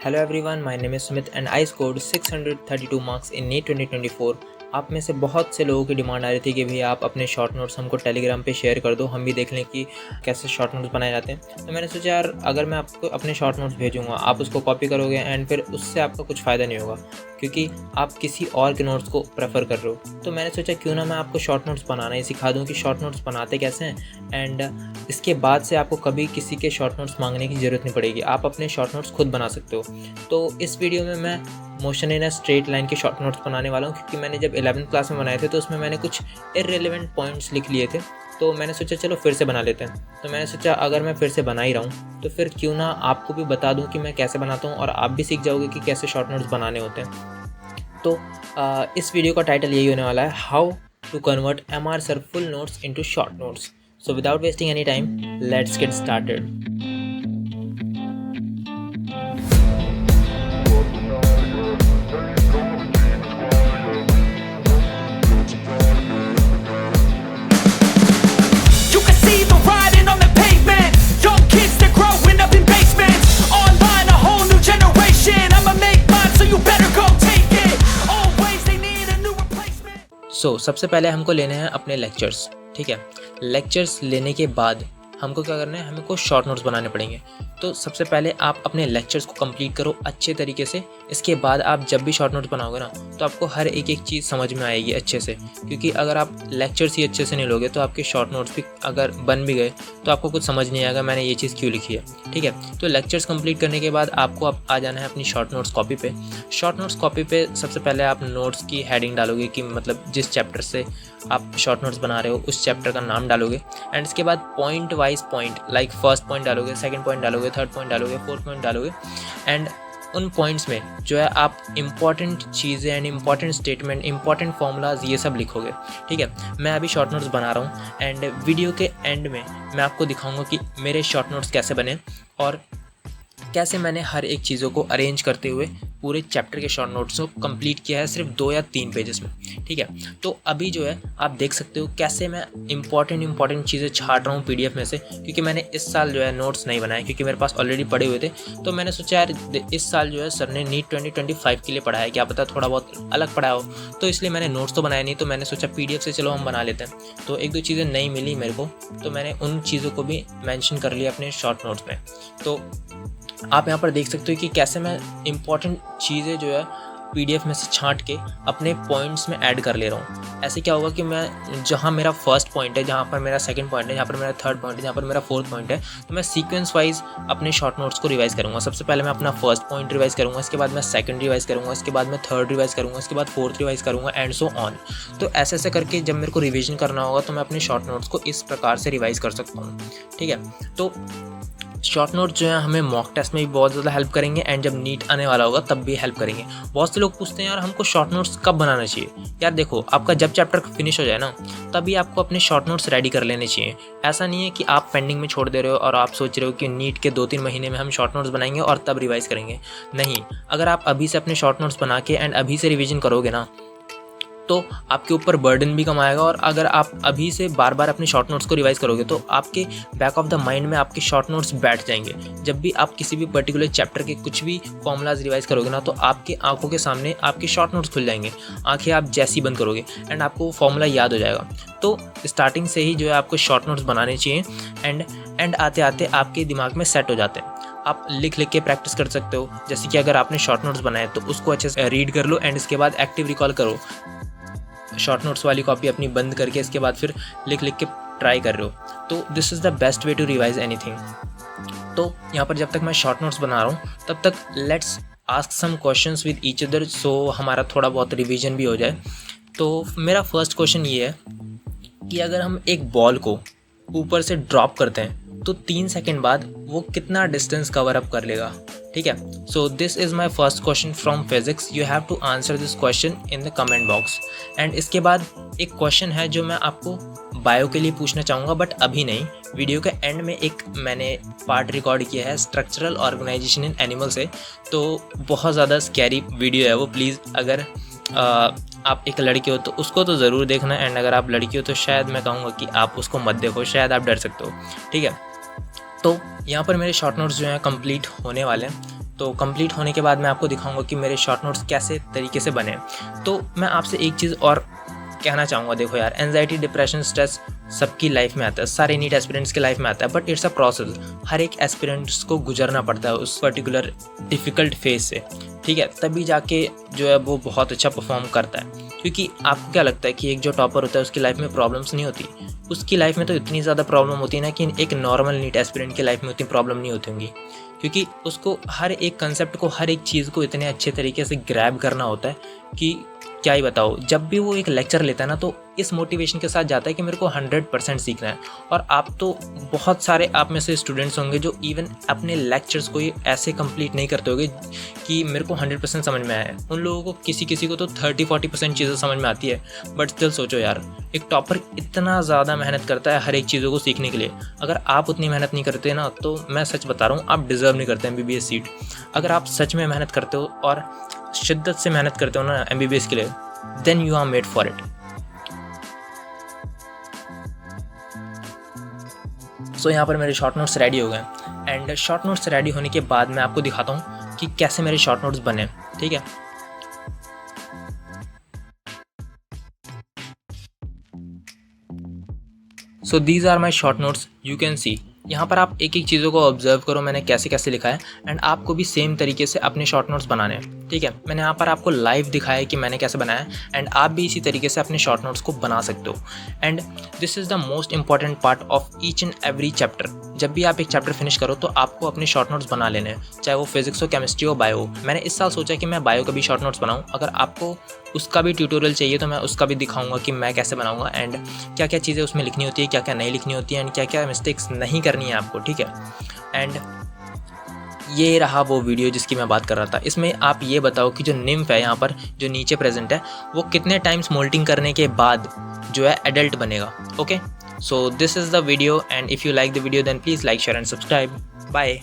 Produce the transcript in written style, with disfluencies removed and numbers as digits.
Hello everyone, my name is Sumit and I scored 632 marks in NEET 2024. आप में से बहुत से लोगों की डिमांड आ रही थी कि भैया आप अपने शॉर्ट नोट्स हमको टेलीग्राम पे शेयर कर दो, हम भी देख लें कि कैसे शॉर्ट नोट्स बनाए जाते हैं। तो मैंने सोचा यार अगर मैं आपको अपने शॉर्ट नोट्स भेजूंगा, आप उसको कॉपी करोगे एंड फिर उससे आपका कुछ फ़ायदा नहीं होगा क्योंकि आप किसी और के नोट्स को प्रेफर कर रहे हो। तो मैंने सोचा क्यों ना मैं आपको शॉर्ट नोट्स बनाना ही सिखा दूँ कि शॉर्ट नोट्स बनाते कैसे हैं एंड इसके बाद से आपको कभी किसी के शॉर्ट नोट्स मांगने की ज़रूरत नहीं पड़ेगी, आप अपने शॉर्ट नोट्स खुद बना सकते हो। तो इस वीडियो में मैं motion in a straight line के शॉर्ट नोट्स बनाने वाला हूँ क्योंकि मैंने जब 11th क्लास में बनाए थे तो उसमें मैंने कुछ इररिलेवेंट पॉइंट्स लिख लिए थे, तो मैंने सोचा चलो फिर से बना लेते हैं। तो मैंने सोचा अगर मैं फिर से बना ही रहा हूँ तो फिर क्यों ना आपको भी बता दूँ कि मैं कैसे बनाता हूँ और आप भी सीख जाओगे कि कैसे शॉर्ट नोट्स बनाने होते हैं। तो इस वीडियो का टाइटल यही होने वाला है, how to convert MR sir full notes into short notes. So without wasting any time, let's get started. सबसे पहले हमको लेने हैं अपने लेक्चर्स, ठीक है। लेक्चर्स लेने के बाद हमको क्या करना है, हमको शॉर्ट नोट्स बनाने पड़ेंगे। तो सबसे पहले आप अपने लेक्चर्स को कंप्लीट करो अच्छे तरीके से। इसके बाद आप जब भी शॉर्ट नोट्स बनाओगे ना तो आपको हर एक एक चीज़ समझ में आएगी अच्छे से, क्योंकि अगर आप लेक्चर्स ही अच्छे से नहीं लोगे तो आपके शॉर्ट नोट्स भी अगर बन भी गए तो आपको कुछ समझ नहीं आएगा मैंने ये चीज़ क्यों लिखी है, ठीक है। तो लेक्चर्स कंप्लीट करने के बाद आपको अब आ जाना है अपनी शॉर्ट नोट्स कॉपी पे। शॉर्ट नोट्स कॉपी पे सबसे पहले आप नोट्स की हेडिंग डालोगे कि मतलब जिस चैप्टर से आप शॉर्ट नोट्स बना रहे हो उस चैप्टर का नाम डालोगे एंड इसके बाद point wise point like first point डालोगे, सेकंड पॉइंट डालोगे, थर्ड पॉइंट डालोगे, फोर्थ पॉइंट डालोगे एंड उन पॉइंट्स में जो है आप इंपॉर्टेंट चीज़ें and important statement, important formulas ये सब लिखोगे, ठीक है। मैं अभी शॉर्ट नोट्स बना रहा हूँ एंड वीडियो के एंड में मैं आपको दिखाऊंगा कि मेरे शॉर्ट नोट्स कैसे बने और कैसे मैंने हर एक चीज़ों को अरेंज करते हुए पूरे चैप्टर के शॉर्ट नोट्स को कंप्लीट किया है सिर्फ 2 या 3 पेजेस में, ठीक है। तो अभी जो है आप देख सकते हो कैसे मैं इंपॉर्टेंट चीज़ें छाट रहा हूँ PDF में से, क्योंकि मैंने इस साल जो है नोट्स नहीं बनाए क्योंकि मेरे पास ऑलरेडी पड़े हुए थे। तो मैंने सोचा यार इस साल जो है सर ने NEET 2025 के लिए पढ़ाया है, क्या पता थोड़ा बहुत अलग पढ़ाया हो, तो इसलिए मैंने नोट्स तो बनाया नहीं। तो मैंने सोचा PDF से चलो हम बना लेते हैं। तो 1-2 चीज़ें नहीं मिली मेरे को तो मैंने उन चीज़ों को भी मैंशन कर लिया अपने शॉर्ट नोट्स में। तो आप यहाँ पर देख सकते हो कि कैसे मैं इंपॉर्टेंट चीज़ें जो है PDF में से छांट के अपने पॉइंट्स में ऐड कर ले रहा हूँ। ऐसे क्या होगा कि मैं जहाँ मेरा फर्स्ट पॉइंट है, जहाँ पर मेरा सेकंड पॉइंट है, जहाँ पर मेरा थर्ड पॉइंट है, जहाँ पर मेरा फोर्थ पॉइंट है, तो मैं सीक्वेंस वाइज अपने शॉर्ट नोट्स को रिवाइज़ करूँगा। सबसे पहले मैं अपना फर्स्ट पॉइंट रिवाइज़ करूँगा, इसके बाद मैं सेकंड रिवाइज़ करूँगा, इसके बाद मैं थर्ड रिवाइज़ करूँगा, इसके बाद फोर्थ रिवाइज़ करूँगा एंड सो ऑन। तो ऐसे ऐसे करके जब मेरे को रिविजन करना होगा तो मैं अपने शॉर्ट नोट्स को इस प्रकार से रिवाइज़ कर सकता हूँ, ठीक है। तो शॉर्ट नोट जो है हमें मॉक टेस्ट में भी बहुत ज़्यादा हेल्प करेंगे एंड जब नीट आने वाला होगा तब भी हेल्प करेंगे। बहुत से लोग पूछते हैं यार हमको शॉर्ट नोट्स कब बनाना चाहिए। यार देखो, आपका जब चैप्टर फिनिश हो जाए ना तभी आपको अपने शॉर्ट नोट्स रेडी कर लेने चाहिए। ऐसा नहीं है कि आप पेंडिंग में छोड़ दे रहे हो और आप सोच रहे हो कि नीट के 2-3 महीने में हम शॉर्ट नोट्स बनाएंगे और तब रिवाइज करेंगे। नहीं, अगर आप अभी से अपने शॉर्ट नोट्स बना के एंड अभी से रिविजन करोगे ना तो आपके ऊपर बर्डन भी कम आएगा। और अगर आप अभी से बार बार अपने शॉर्ट नोट्स को रिवाइज करोगे तो आपके बैक ऑफ द माइंड में आपके शॉर्ट नोट्स बैठ जाएंगे। जब भी आप किसी भी पर्टिकुलर चैप्टर के कुछ भी फॉर्मूलाज रिवाइज करोगे ना तो आपके आंखों के सामने आपके शॉर्ट नोट्स खुल जाएंगे। आंखें आप जैसी बंद करोगे एंड आपको वो फॉर्मूला याद हो जाएगा। तो स्टार्टिंग से ही जो है आपको शॉर्ट नोट्स बनाने चाहिए एंड आते आते आपके दिमाग में सेट हो जाते हैं। आप लिख के प्रैक्टिस कर सकते हो। जैसे कि अगर आपने शॉर्ट नोट्स बनाए तो उसको अच्छे से रीड कर लो एंड इसके बाद एक्टिव रिकॉल करो। शॉर्ट नोट्स वाली कॉपी अपनी बंद करके इसके बाद फिर लिख के ट्राई कर रहे हो। तो this is the best way to revise anything. तो यहाँ पर जब तक मैं शॉर्ट नोट्स बना रहा हूँ तब तक let's ask some questions with each other, so हमारा थोड़ा बहुत रिवीजन भी हो जाए। तो मेरा फर्स्ट क्वेश्चन ये है कि अगर हम एक बॉल को ऊपर से ड्रॉप करते हैं तो 3 सेकंड बाद वो कितना डिस्टेंस कवर अप कर लेगा, ठीक है। So this is my first question from physics. You have to answer this question in the comment box. And इसके बाद एक क्वेश्चन है जो मैं आपको बायो के लिए पूछना चाहूँगा, बट अभी नहीं। वीडियो के एंड में एक मैंने पार्ट रिकॉर्ड किया है स्ट्रक्चरल ऑर्गेनाइजेशन इन एनिमल से, तो बहुत ज़्यादा स्कैरी वीडियो है वो। प्लीज़ अगर आप एक लड़की हो तो उसको तो ज़रूर देखना एंड अगर आप लड़की हो तो शायद मैं कहूँगा कि आप उसको मत देखो, शायद आप डर सकते हो, ठीक है। तो यहाँ पर मेरे शॉर्ट नोट्स जो हैं कंप्लीट होने वाले हैं। तो कंप्लीट होने के बाद मैं आपको दिखाऊंगा कि मेरे शॉर्ट नोट्स कैसे तरीके से बने। तो मैं आपसे एक चीज़ और कहना चाहूँगा, देखो यार, एंजाइटी, डिप्रेशन, स्ट्रेस सबकी लाइफ में आता है, सारे नीट एस्पिरेंट्स की लाइफ में आता है, बट इट्स अ प्रोसेस। हर एक एस्पिरेंट्स को गुजरना पड़ता है उस पर्टिकुलर डिफ़िकल्ट फेज से, ठीक है, तभी जाके जो है वो बहुत अच्छा परफॉर्म करता है। क्योंकि आपको क्या लगता है कि एक जो टॉपर होता है उसकी लाइफ में प्रॉब्लम्स नहीं होती? उसकी लाइफ में तो इतनी ज़्यादा प्रॉब्लम होती है ना कि एक नॉर्मल नीट एस्पिरेंट की लाइफ में उतनी प्रॉब्लम नहीं होती होंगी, क्योंकि उसको हर एक कंसेप्ट को, हर एक चीज़ को इतने अच्छे तरीके से ग्रैब करना होता है कि क्या ही बताओ। जब भी वो एक लेक्चर लेता है ना, तो इस मोटिवेशन के साथ जाता है कि मेरे को 100% सीखना है। और आप तो बहुत सारे आप में से स्टूडेंट्स होंगे जो इवन अपने लेक्चर्स को ही ऐसे कंप्लीट नहीं करते होंगे कि मेरे को 100% समझ में आया है। उन लोगों को किसी को तो 30-40% चीज़ें समझ में आती है, बट स्टिल सोचो यार, एक टॉपर इतना ज़्यादा मेहनत करता है हर एक चीज़ों को सीखने के लिए। अगर आप उतनी मेहनत नहीं करते ना, तो मैं सच बता रहा हूँ, आप डिज़र्व नहीं करते MBBS सीट। अगर आप सच में मेहनत करते हो और शिद्दत से मेहनत करते हो ना MBBS के लिए, then you are made for it. So यहाँ पर मेरे शॉर्ट नोट्स रेडी हो गए, एंड शॉर्ट नोट्स रेडी होने के बाद मैं आपको दिखाता हूँ कि कैसे मेरे शॉर्ट नोट्स बने, ठीक है। So these are my short notes, you can see. यहाँ पर आप एक एक चीज़ों को ऑब्जर्व करो, मैंने कैसे कैसे लिखा है, एंड आपको भी सेम तरीके से अपने शॉर्ट नोट्स बनाने हैं, ठीक है। मैंने यहाँ पर आपको लाइव दिखाया है कि मैंने कैसे बनाया है, एंड आप भी इसी तरीके से अपने शॉर्ट नोट्स को बना सकते हो। And this is the most important part of each and every chapter. जब भी आप एक चैप्टर फिनिश करो तो आपको अपने शॉर्ट नोट्स बना लेने हैं, चाहे वो फिजिक्स हो, केमिस्ट्री हो, बायो। मैंने इस साल सोचा कि मैं बायो का भी शॉर्ट नोट्स बनाऊँ। अगर आपको उसका भी ट्यूटोरियल चाहिए तो मैं उसका भी दिखाऊंगा कि मैं कैसे बनाऊंगा, एंड क्या क्या चीज़ें उसमें लिखनी होती है, क्या क्या नहीं लिखनी होती है, एंड क्या क्या मिस्टेक्स नहीं करनी है आपको, ठीक है। एंड ये रहा वो वीडियो जिसकी मैं बात कर रहा था। इसमें आप ये बताओ कि जो निम्फ है यहाँ पर जो नीचे प्रेजेंट है, वो कितने टाइम्स मोल्टिंग करने के बाद जो है एडल्ट बनेगा। Okay, so this is the video, and if you like the video then please like, share and subscribe. Bye.